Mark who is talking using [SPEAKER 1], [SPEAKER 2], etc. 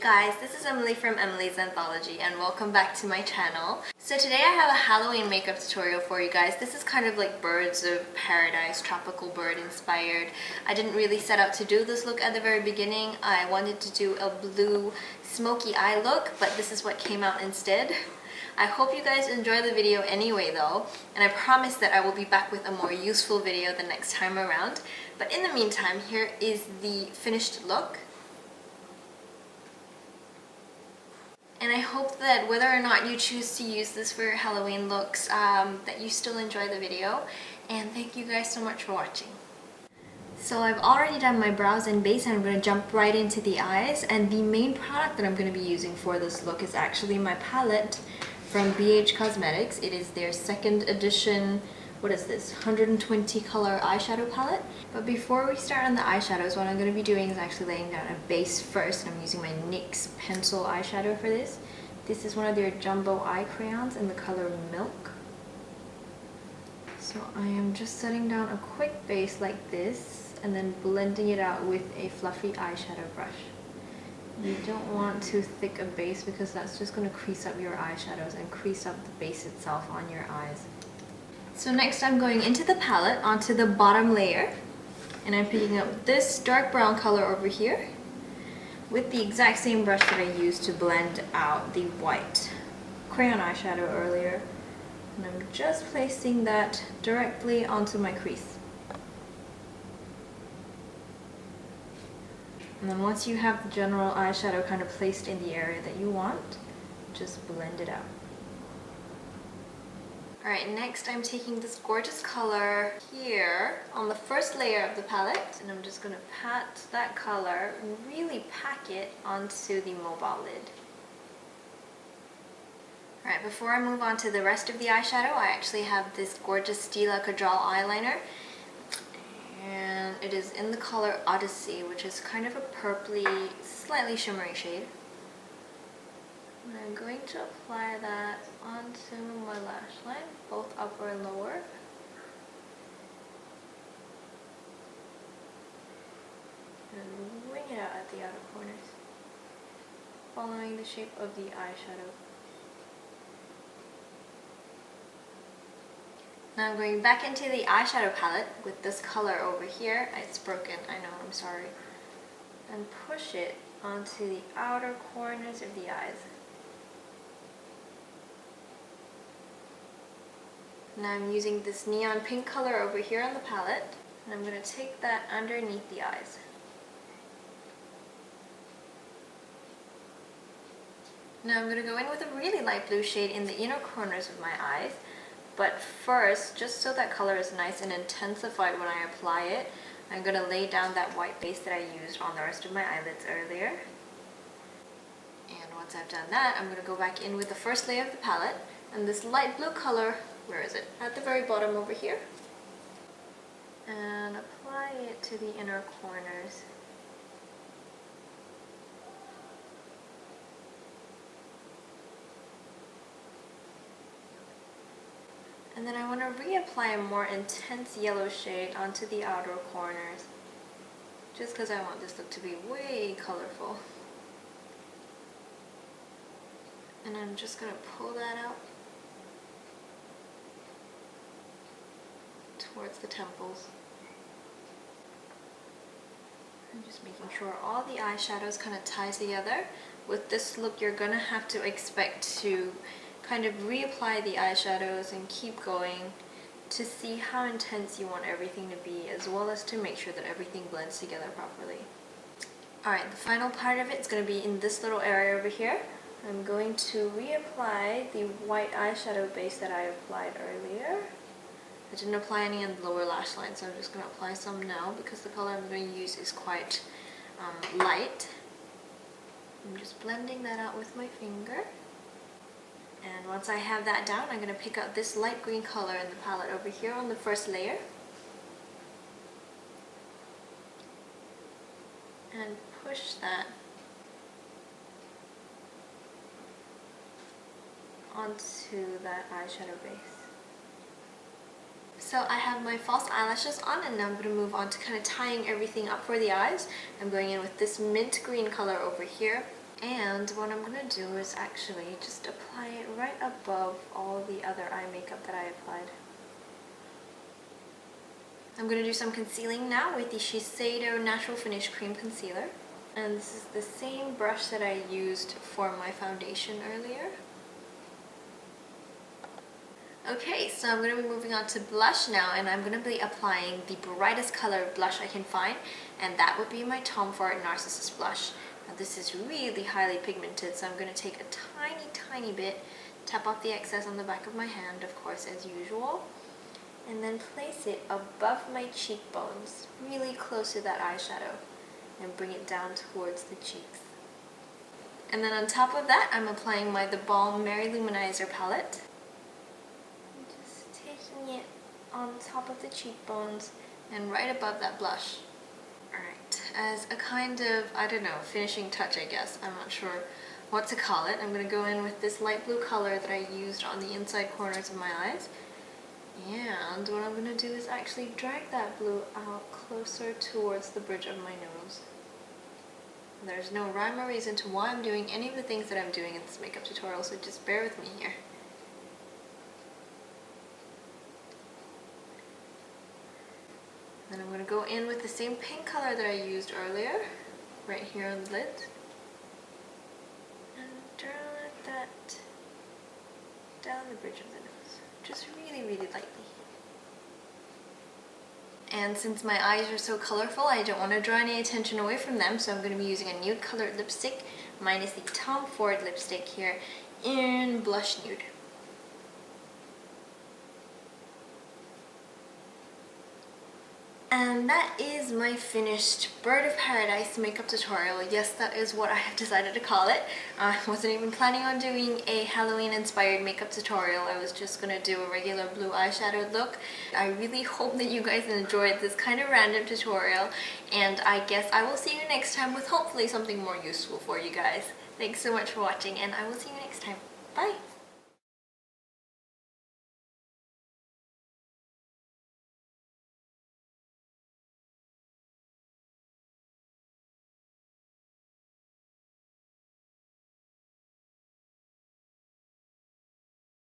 [SPEAKER 1] Guys, this is Emily from Emily's Anthology and welcome back to my channel. So today I have a Halloween makeup tutorial for you guys. This is kind of like Birds of Paradise, tropical bird inspired. I didn't really set out to do this look at the very beginning. I wanted to do a blue smoky eye look, but this is what came out instead. I hope you guys enjoy the video anyway though, and I promise that I will be back with a more useful video the next time around. But in the meantime, here is the finished look. And I hope that whether or not you choose to use this for your Halloween looks, that you still enjoy the video. And thank you guys so much for watching. So I've already done my brows and base and I'm going to jump right into the eyes. And the main product that I'm going to be using for this look is actually my palette from BH Cosmetics. It is their second edition, what is this, 120 color eyeshadow palette. But before we start on the eyeshadows, what I'm going to be doing is actually laying down a base first. And I'm using my NYX pencil eyeshadow for this. This is one of their jumbo eye crayons in the color Milk. So I am just setting down a quick base like this and then blending it out with a fluffy eyeshadow brush. You don't want too thick a base because that's just going to crease up your eyeshadows and crease up the base itself on your eyes. So next I'm going into the palette onto the bottom layer and I'm picking up this dark brown color over here with the exact same brush that I used to blend out the white crayon eyeshadow earlier, and I'm just placing that directly onto my crease. And then once you have the general eyeshadow kind of placed in the area that you want, just blend it out. Alright, next I'm taking this gorgeous color here on the first layer of the palette, and I'm just going to pat that color and really pack it onto the mobile lid. Alright, before I move on to the rest of the eyeshadow, I actually have this gorgeous Stila Kajal eyeliner. And it is in the color Odyssey, which is kind of a purpley, slightly shimmery shade. And I'm going to apply that onto my lash line, both upper and lower. And wing it out at the outer corners, following the shape of the eyeshadow. Now I'm going back into the eyeshadow palette with this color over here. It's broken, I know, I'm sorry. And push it onto the outer corners of the eyes. Now I'm using this neon pink color over here on the palette, and I'm going to take that underneath the eyes. Now I'm going to go in with a really light blue shade in the inner corners of my eyes. But first, just so that color is nice and intensified when I apply it, I'm going to lay down that white base that I used on the rest of my eyelids earlier. And once I've done that, I'm going to go back in with the first layer of the palette, and this light blue color, where is it? At the very bottom over here. And apply it to the inner corners. And then I want to reapply a more intense yellow shade onto the outer corners, just because I want this look to be way colorful. And I'm just going to pull that out towards the temples. I'm just making sure all the eyeshadows kind of tie together. With this look, you're going to have to expect to kind of reapply the eyeshadows and keep going to see how intense you want everything to be, as well as to make sure that everything blends together properly. Alright, the final part of it is going to be in this little area over here. I'm going to reapply the white eyeshadow base that I applied earlier. I didn't apply any on the lower lash line, so I'm just going to apply some now because the color I'm going to use is quite light. I'm just blending that out with my finger. And once I have that down, I'm going to pick up this light green color in the palette over here on the first layer. And push that onto that eyeshadow base. So I have my false eyelashes on, and now I'm going to move on to kind of tying everything up for the eyes. I'm going in with this mint green color over here. And what I'm going to do is actually just apply it right above all the other eye makeup that I applied. I'm going to do some concealing now with the Shiseido Natural Finish Cream Concealer. And this is the same brush that I used for my foundation earlier. Okay, so I'm going to be moving on to blush now, and I'm going to be applying the brightest color blush I can find, and that would be my Tom Ford Narcissus blush. Now this is really highly pigmented, so I'm going to take a tiny bit, tap off the excess on the back of my hand, of course, as usual, and then place it above my cheekbones, really close to that eyeshadow, and bring it down towards the cheeks. And then on top of that, I'm applying my The Balm Mary Luminizer palette. Taking it on top of the cheekbones and right above that blush. Alright, as a kind of, I don't know, finishing touch I guess, I'm not sure what to call it, I'm going to go in with this light blue color that I used on the inside corners of my eyes. And what I'm going to do is actually drag that blue out closer towards the bridge of my nose. There's no rhyme or reason to why I'm doing any of the things that I'm doing in this makeup tutorial, so just bear with me here. Then I'm going to go in with the same pink color that I used earlier, right here on the lid. And drag that down the bridge of the nose, just really lightly. And since my eyes are so colorful, I don't want to draw any attention away from them, so I'm going to be using a nude colored lipstick. Mine is the Tom Ford lipstick here in Blush Nude. And that is my finished Bird of Paradise makeup tutorial. Yes, that is what I have decided to call it. I wasn't even planning on doing a Halloween inspired makeup tutorial. I was just going to do a regular blue eyeshadow look. I really hope that you guys enjoyed this kind of random tutorial, and I guess I will see you next time with hopefully something more useful for you guys. Thanks so much for watching, and I will see you next time. Bye!